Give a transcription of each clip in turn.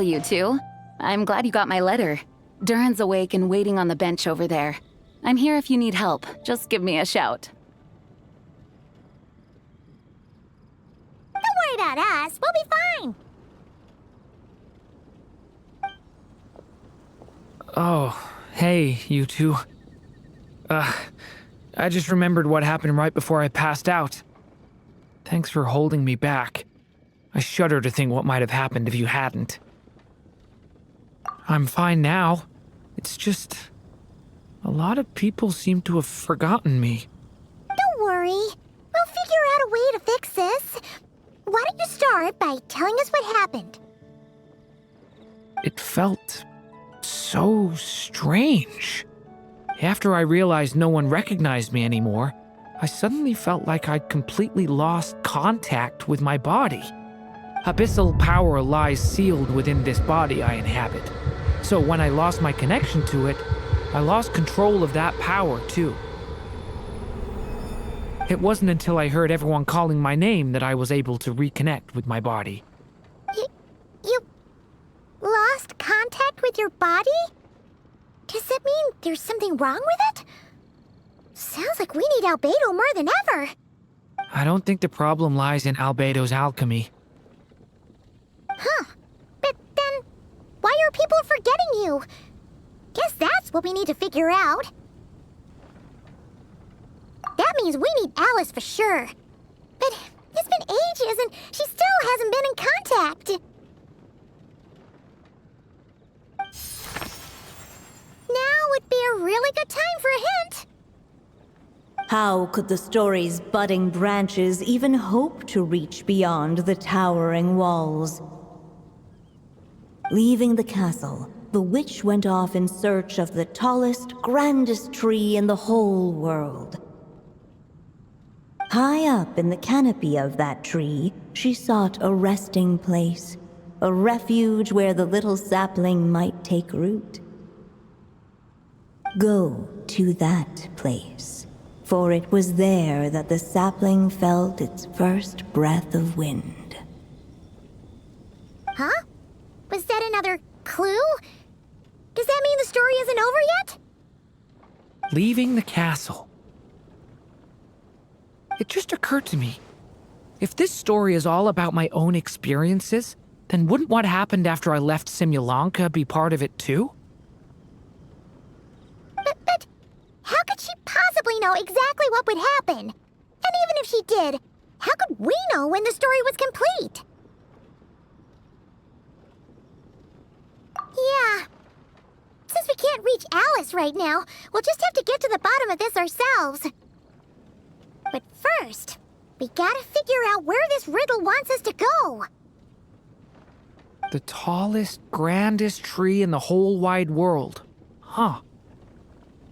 you two. I'm glad you got my letter. Durin's awake and waiting on the bench over there. I'm here if you need help. Just give me a shout. Don't worry about us. We'll be fine. Oh, hey, you two. I just remembered what happened right before I passed out. Thanks for holding me back. I shudder to think what might have happened if you hadn't. I'm fine now. It's just... a lot of people seem to have forgotten me. Don't worry. We'll figure out a way to fix this. Why don't you start by telling us what happened? It felt so strange. After I realized no one recognized me anymore, I suddenly felt like I'd completely lost contact with my body. Abyssal power lies sealed within this body I inhabit. So when I lost my connection to it, I lost control of that power too. It wasn't until I heard everyone calling my name that I was able to reconnect with my body. You lost contact with your body? Does that mean there's something wrong with it? Sounds like we need Albedo more than ever. I don't think the problem lies in Albedo's alchemy. Huh. But then, why are people forgetting you? Guess that's what we need to figure out. That means we need Alice for sure. But it's been ages and she still hasn't been in contact. Now would be a really good time for a hint. How could the story's budding branches even hope to reach beyond the towering walls? Leaving the castle, the witch went off in search of the tallest, grandest tree in the whole world. High up in the canopy of that tree, she sought a resting place, a refuge where the little sapling might take root. Go to that place, for it was there that the sapling felt its first breath of wind. Huh? Was that another clue? Does that mean the story isn't over yet? Leaving the castle. It just occurred to me. If this story is all about my own experiences, then wouldn't what happened after I left Simulanka be part of it too? But how could she possibly know exactly what would happen? And even if she did, how could we know when the story was complete? Yeah. Since we can't reach Alice right now, we'll just have to get to the bottom of this ourselves. But first, we gotta figure out where this riddle wants us to go. The tallest, grandest tree in the whole wide world. Huh.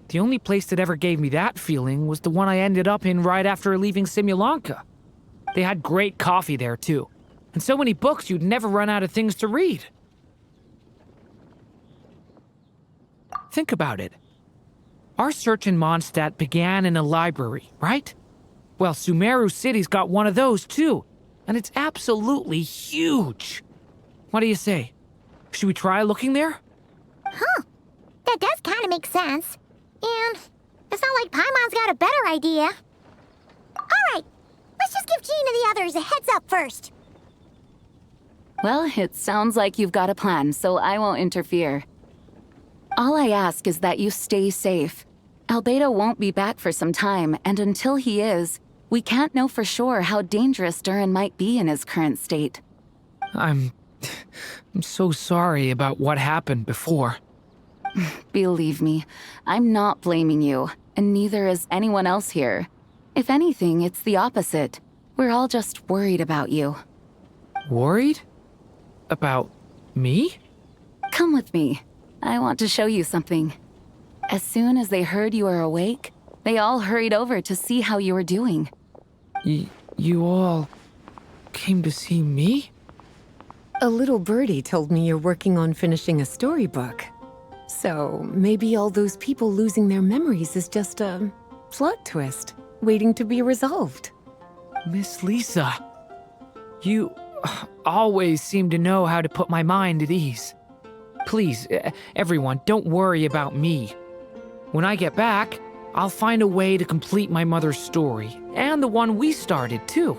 The only place that ever gave me that feeling was the one I ended up in right after leaving Simulanka. They had great coffee there too, and so many books you'd never run out of things to read. Think about it. Our search in Mondstadt began in a library, right? Well, Sumeru City's got one of those too, and it's absolutely huge. What do you say? Should we try looking there? Huh. That does kind of make sense. And it's not like Paimon's got a better idea. Alright, let's just give Jean and the others a heads up first. Well, it sounds like you've got a plan, so I won't interfere. All I ask is that you stay safe. Albedo won't be back for some time, and until he is, we can't know for sure how dangerous Durin might be in his current state. I'm so sorry about what happened before. Believe me, I'm not blaming you, and neither is anyone else here. If anything, it's the opposite. We're all just worried about you. Worried? About me? Come with me. I want to show you something. As soon as they heard you were awake, they all hurried over to see how you were doing. You all came to see me? A little birdie told me you're working on finishing a storybook. So maybe all those people losing their memories is just a plot twist, waiting to be resolved. Miss Lisa, you always seem to know how to put my mind at ease. Please, everyone, don't worry about me. When I get back, I'll find a way to complete my mother's story, and the one we started, too.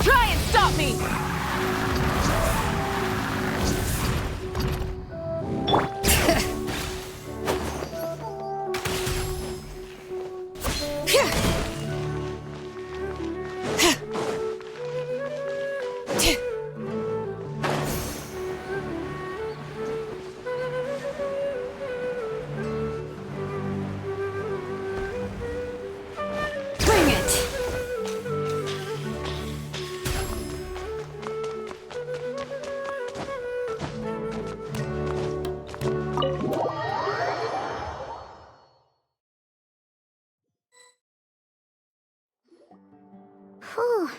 Try and stop me! Bring it! Whew.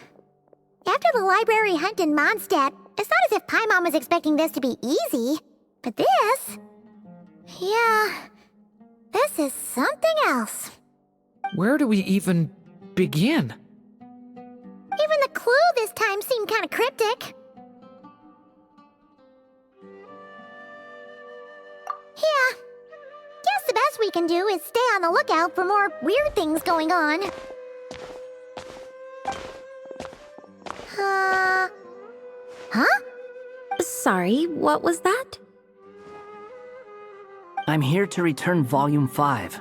After the library hunt in Mondstadt, it's not as if Paimon was expecting this to be easy. But this... yeah... this is something else. Where do we even begin? Even the clue this time seemed kind of cryptic. Yeah. Guess the best we can do is stay on the lookout for more weird things going on. Huh? Sorry, what was that? I'm here to return Volume 5.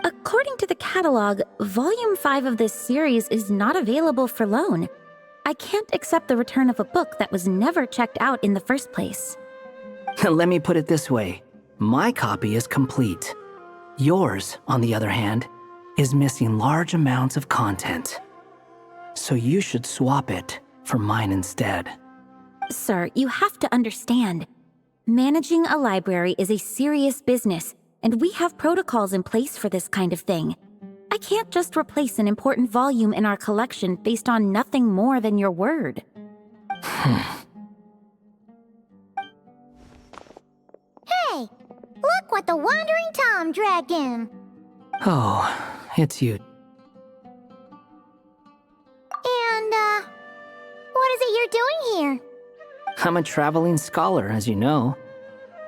According to the catalog, Volume 5 of this series is not available for loan. I can't accept the return of a book that was never checked out in the first place. Let me put it this way. My copy is complete. Yours, on the other hand, is missing large amounts of content. So you should swap it for mine instead. Sir, you have to understand. Managing a library is a serious business, and we have protocols in place for this kind of thing. I can't just replace an important volume in our collection based on nothing more than your word. Hey! Look what the Wandering Tom dragged in! Oh, it's you. And, what is it you're doing here? I'm a traveling scholar, as you know.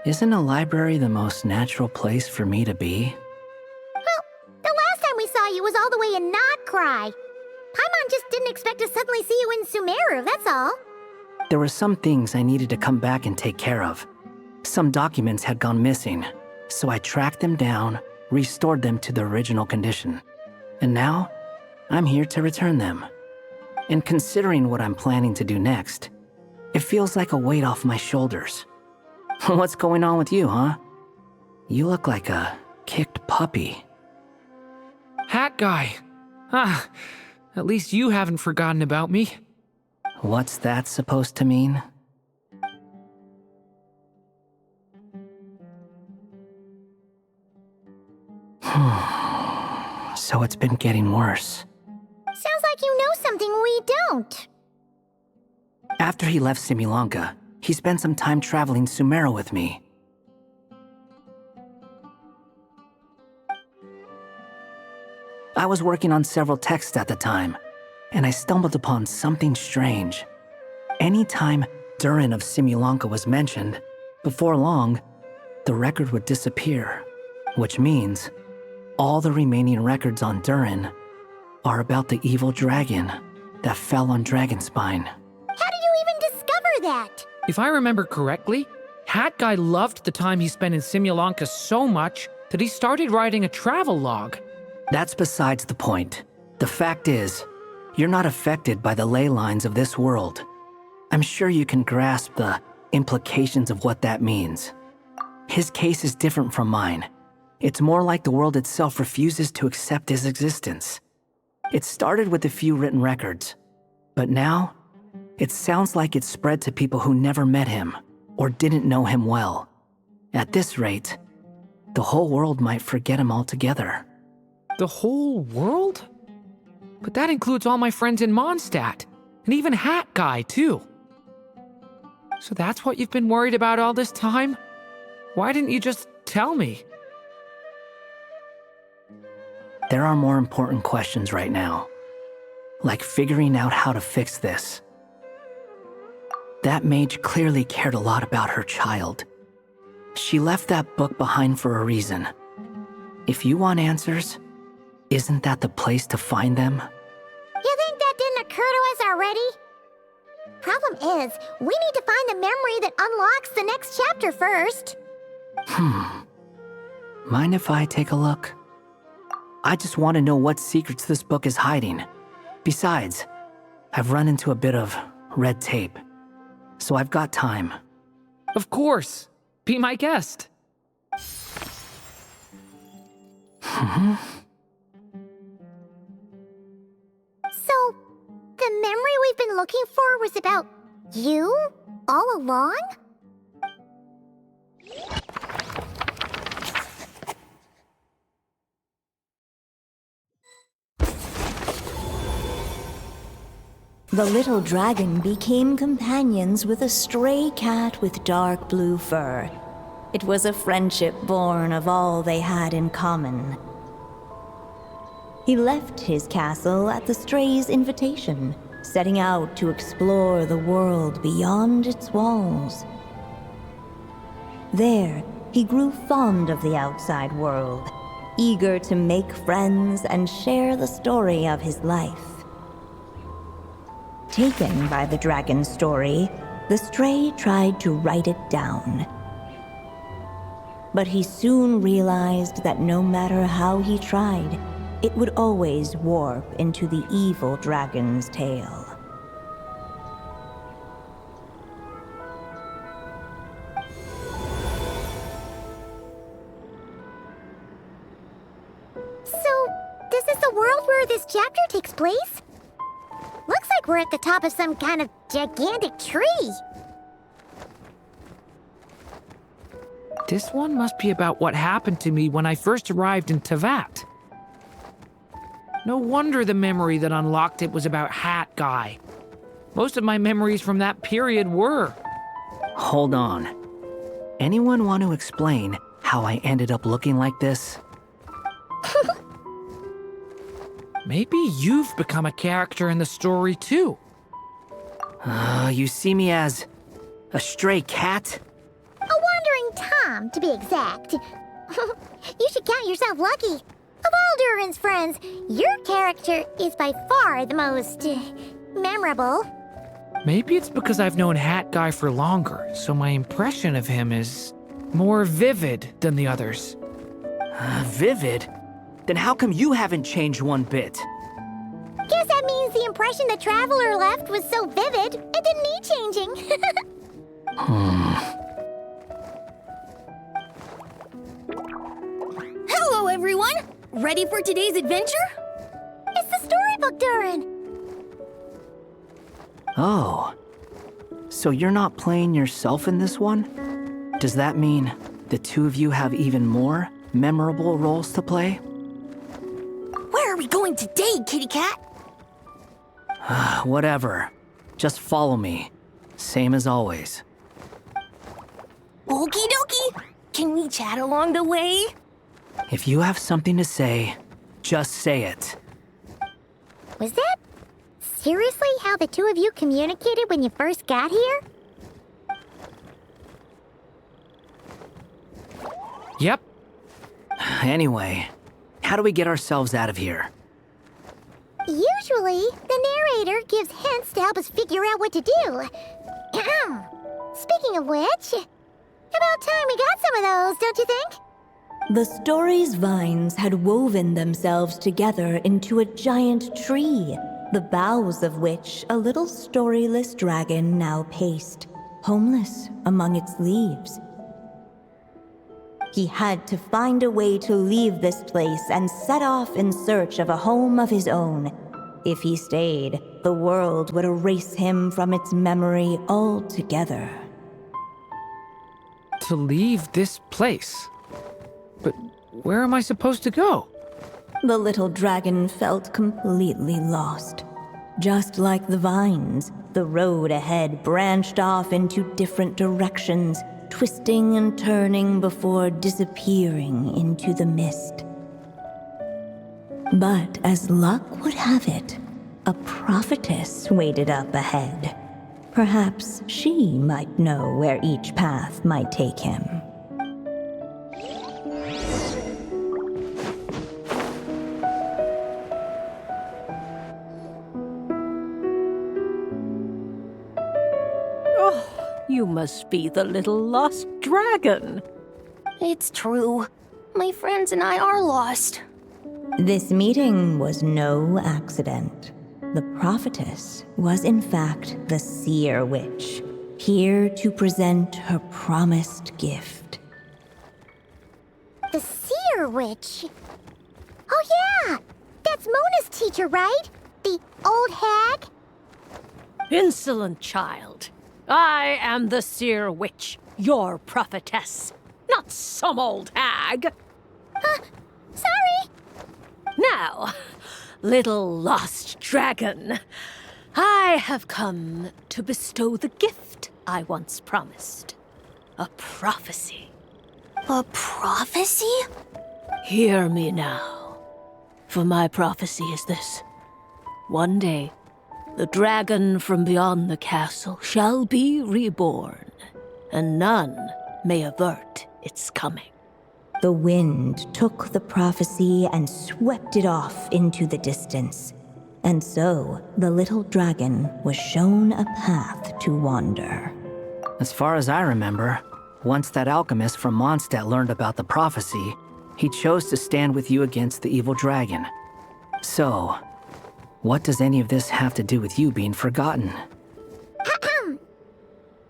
Isn't a library the most natural place for me to be? Well, the last time we saw you was all the way in Notcry. Paimon just didn't expect to suddenly see you in Sumeru, that's all. There were some things I needed to come back and take care of. Some documents had gone missing, so I tracked them down, restored them to the original condition. And now, I'm here to return them. And considering what I'm planning to do next, it feels like a weight off my shoulders. What's going on with you, huh? You look like a kicked puppy. Hat guy. Ah, at least you haven't forgotten about me. What's that supposed to mean? So it's been getting worse. Sounds like you know something we don't. After he left Simulanka, he spent some time traveling Sumeru with me. I was working on several texts at the time, and I stumbled upon something strange. Anytime Durin of Simulanka was mentioned, before long, the record would disappear, which means all the remaining records on Durin are about the evil dragon that fell on Dragonspine. How did you even discover that? If I remember correctly, Hat Guy loved the time he spent in Simulanka so much that he started writing a travel log. That's besides the point. The fact is, you're not affected by the ley lines of this world. I'm sure you can grasp the implications of what that means. His case is different from mine. It's more like the world itself refuses to accept his existence. It started with a few written records, but now, it sounds like it's spread to people who never met him or didn't know him well. At this rate, the whole world might forget him altogether. The whole world? But that includes all my friends in Mondstadt, and even Hat Guy, too. So that's what you've been worried about all this time? Why didn't you just tell me? There are more important questions right now, like figuring out how to fix this. That mage clearly cared a lot about her child. She left that book behind for a reason. If you want answers, isn't that the place to find them? You think that didn't occur to us already? Problem is, we need to find the memory that unlocks the next chapter first. Mind if I take a look? I just want to know what secrets this book is hiding. Besides, I've run into a bit of red tape, so I've got time. Of course. Be my guest. So, the memory we've been looking for was about you all along? The little dragon became companions with a stray cat with dark blue fur. It was a friendship born of all they had in common. He left his castle at the stray's invitation, setting out to explore the world beyond its walls. There, he grew fond of the outside world, eager to make friends and share the story of his life. Taken by the dragon's story, the stray tried to write it down. But he soon realized that no matter how he tried, it would always warp into the evil dragon's tale. So, this is the world where this chapter takes place? Looks like we're at the top of some kind of gigantic tree. This one must be about what happened to me when I first arrived in Tevat. No wonder the memory that unlocked it was about Hat Guy. Most of my memories from that period were. Hold on. Anyone want to explain how I ended up looking like this? Maybe you've become a character in the story too. You see me as a stray cat? A wandering Tom, to be exact. You should count yourself lucky. Of all Durin's friends, your character is by far the most memorable. Maybe it's because I've known Hat Guy for longer, so my impression of him is more vivid than the others. Vivid? Then how come you haven't changed one bit? Guess that means the impression the traveler left was so vivid, it didn't need changing. Hello, everyone! Ready for today's adventure? It's the storybook, Durin. Oh. So you're not playing yourself in this one? Does that mean the two of you have even more memorable roles to play? Where are we going today, kitty cat? Whatever. Just follow me. Same as always. Okie dokie! Can we chat along the way? If you have something to say, just say it. Was that seriously how the two of you communicated when you first got here? Yep. Anyway, how do we get ourselves out of here? Usually, the narrator gives hints to help us figure out what to do. Speaking of which, about time we got some of those, don't you think? The story's vines had woven themselves together into a giant tree, the boughs of which a little storyless dragon now paced, homeless among its leaves. He had to find a way to leave this place and set off in search of a home of his own. If he stayed, the world would erase him from its memory altogether. To leave this place. But where am I supposed to go? The little dragon felt completely lost. Just like the vines, the road ahead branched off into different directions, twisting and turning before disappearing into the mist. But as luck would have it, a prophetess waited up ahead. Perhaps she might know where each path might take him. You must be the little lost dragon. It's true. My friends and I are lost. This meeting was no accident. The prophetess was in fact the seer witch, here to present her promised gift. The seer witch? Oh yeah! That's Mona's teacher, right? The old hag? Insolent child. I am the seer witch, your prophetess, not some old hag. Sorry! Now, little lost dragon, I have come to bestow the gift I once promised. A prophecy. A prophecy? Hear me now, for my prophecy is this. One day, the dragon from beyond the castle shall be reborn, and none may avert its coming. The wind took the prophecy and swept it off into the distance. And so, the little dragon was shown a path to wander. As far as I remember, once that alchemist from Mondstadt learned about the prophecy, he chose to stand with you against the evil dragon. So, what does any of this have to do with you being forgotten?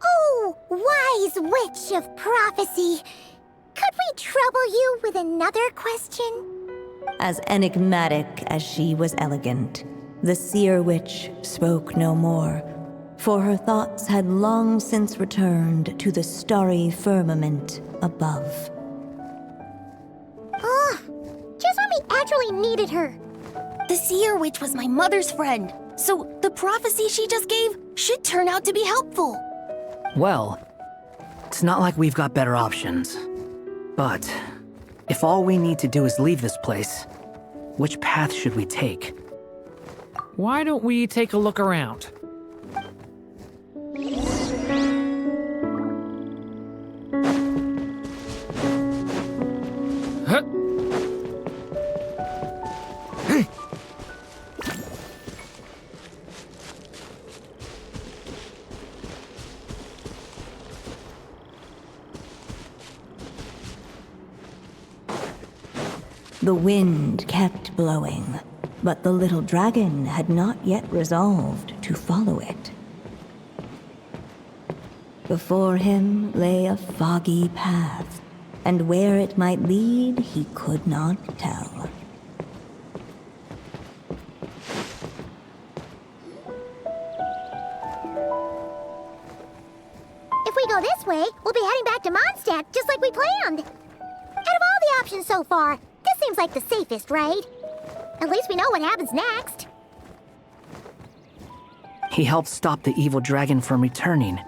Oh, wise witch of prophecy! Could we trouble you with another question? As enigmatic as she was elegant, the seer witch spoke no more, for her thoughts had long since returned to the starry firmament above. Just when we actually needed her. The seer witch was my mother's friend, so the prophecy she just gave should turn out to be helpful. Well, it's not like we've got better options. But if all we need to do is leave this place, which path should we take? Why don't we take a look around? Huh. The wind kept blowing, but the little dragon had not yet resolved to follow it. Before him lay a foggy path, and where it might lead he could not tell. If we go this way, we'll be heading back to Mondstadt, just like we planned. Out of all the options so far, this seems like the safest, right? At least we know what happens next. He helps stop the evil dragon from returning,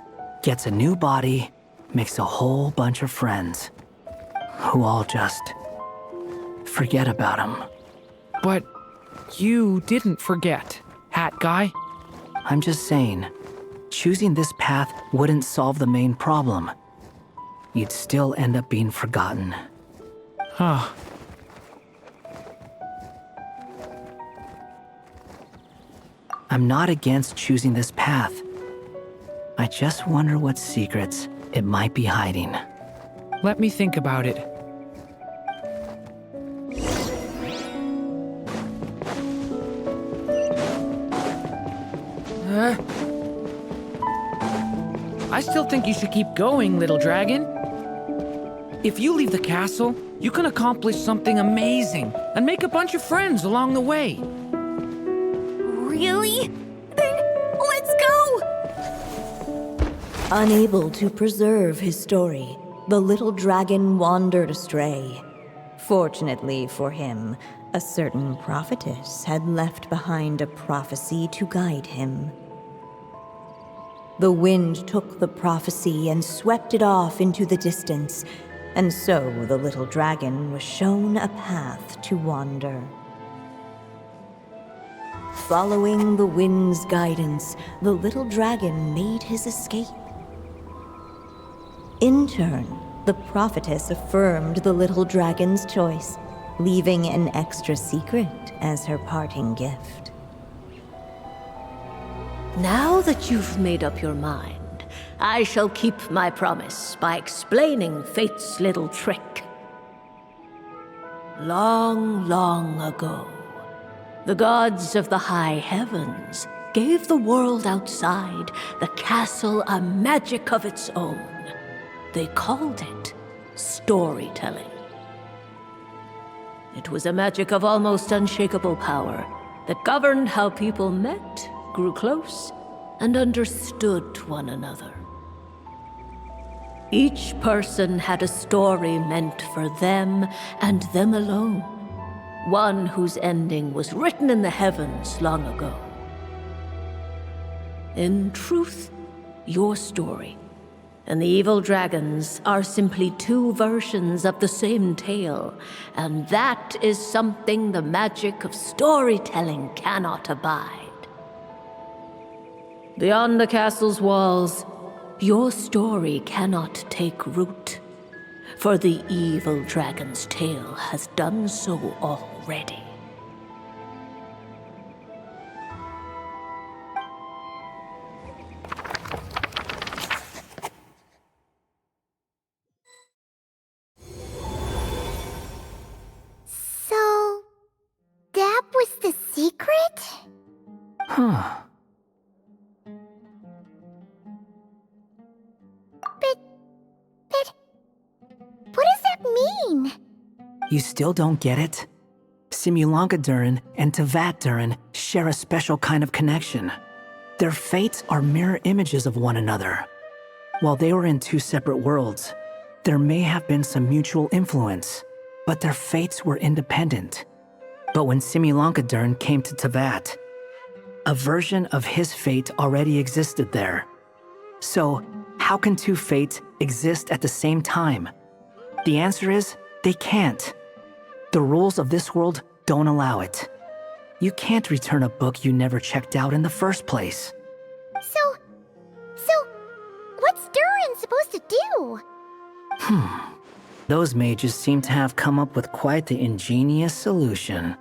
gets a new body, makes a whole bunch of friends, who all just forget about him. But you didn't forget, Hat Guy. I'm just saying, choosing this path wouldn't solve the main problem. You'd still end up being forgotten. Huh. I'm not against choosing this path. I just wonder what secrets it might be hiding. Let me think about it. I still think you should keep going, little dragon. If you leave the castle, you can accomplish something amazing and make a bunch of friends along the way. Really? Then let's go! Unable to preserve his story, the little dragon wandered astray. Fortunately for him, a certain prophetess had left behind a prophecy to guide him. The wind took the prophecy and swept it off into the distance, and so the little dragon was shown a path to wander. Following the wind's guidance, the little dragon made his escape. In turn, the prophetess affirmed the little dragon's choice, leaving an extra secret as her parting gift. Now that you've made up your mind, I shall keep my promise by explaining Fate's little trick. Long, long ago, the gods of the high heavens gave the world outside the castle a magic of its own. They called it storytelling. It was a magic of almost unshakable power that governed how people met, grew close, and understood one another. Each person had a story meant for them and them alone, one whose ending was written in the heavens long ago. In truth, your story and the evil dragons are simply two versions of the same tale, and that is something the magic of storytelling cannot abide. Beyond the castle's walls, your story cannot take root, for the evil dragon's tale has done so already. So, that was the secret? Huh. But what does that mean? You still don't get it? Simulanka Durin and Tevat Durin share a special kind of connection. Their fates are mirror images of one another. While they were in two separate worlds, there may have been some mutual influence, but their fates were independent. But when Simulanka Durin came to Tevat, a version of his fate already existed there. So, how can two fates exist at the same time? The answer is, they can't. The rules of this world don't allow it. You can't return a book you never checked out in the first place. So, what's Durin supposed to do? Those mages seem to have come up with quite the ingenious solution.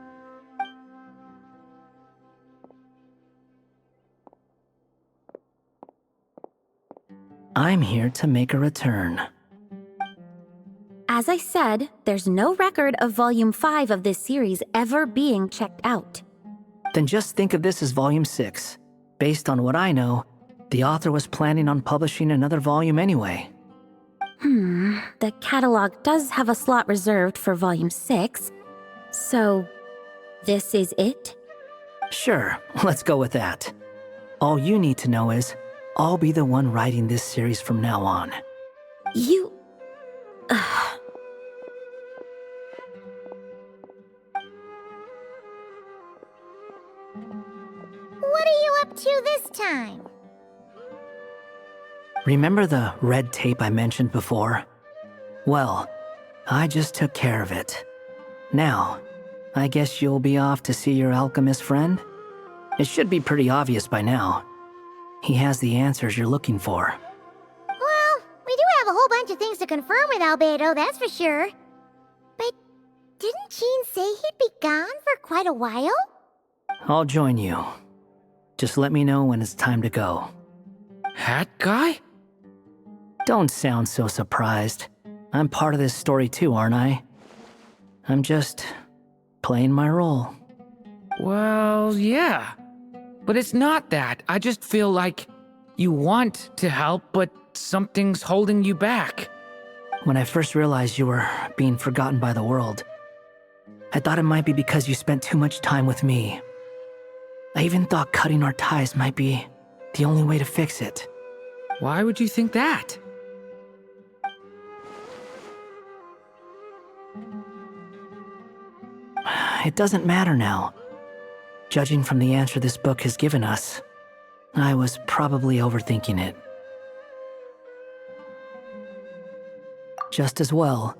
I'm here to make a return. As I said, there's no record of Volume 5 of this series ever being checked out. Then just think of this as Volume 6. Based on what I know, the author was planning on publishing another volume anyway. The catalog does have a slot reserved for Volume 6. So, this is it? Sure, let's go with that. All you need to know is, I'll be the one writing this series from now on. You... What are you up to this time? Remember the red tape I mentioned before? Well, I just took care of it. Now, I guess you'll be off to see your alchemist friend? It should be pretty obvious by now. He has the answers you're looking for. Well, we do have a whole bunch of things to confirm with Albedo, that's for sure. But didn't Jean say he'd be gone for quite a while? I'll join you. Just let me know when it's time to go. Hat guy? Don't sound so surprised. I'm part of this story too, aren't I? I'm just playing my role. Well, yeah. But it's not that. I just feel like you want to help, but something's holding you back. When I first realized you were being forgotten by the world, I thought it might be because you spent too much time with me. I even thought cutting our ties might be the only way to fix it. Why would you think that? it doesn't matter now. Judging from the answer this book has given us, I was probably overthinking it. Just as well.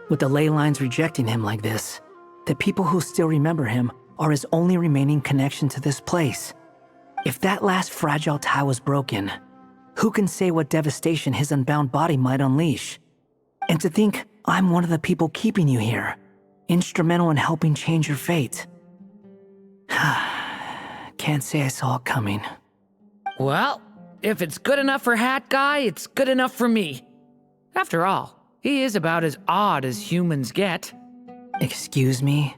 With the ley lines rejecting him like this, the people who still remember him are his only remaining connection to this place. If that last fragile tie was broken, who can say what devastation his unbound body might unleash? And to think I'm one of the people keeping you here, instrumental in helping change your fate. Can't say I saw it coming. Well, if it's good enough for Hat Guy, it's good enough for me. After all, he is about as odd as humans get. Excuse me?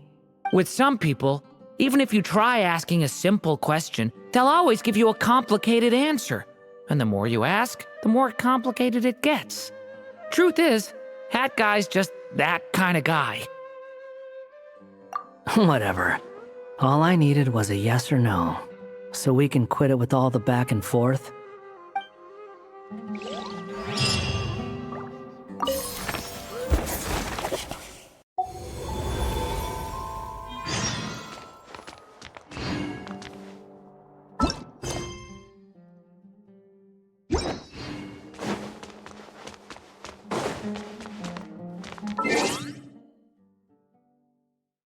With some people, even if you try asking a simple question, they'll always give you a complicated answer. And the more you ask, the more complicated it gets. Truth is, Hat Guy's just that kind of guy. Whatever. All I needed was a yes or no, so we can quit it with all the back and forth.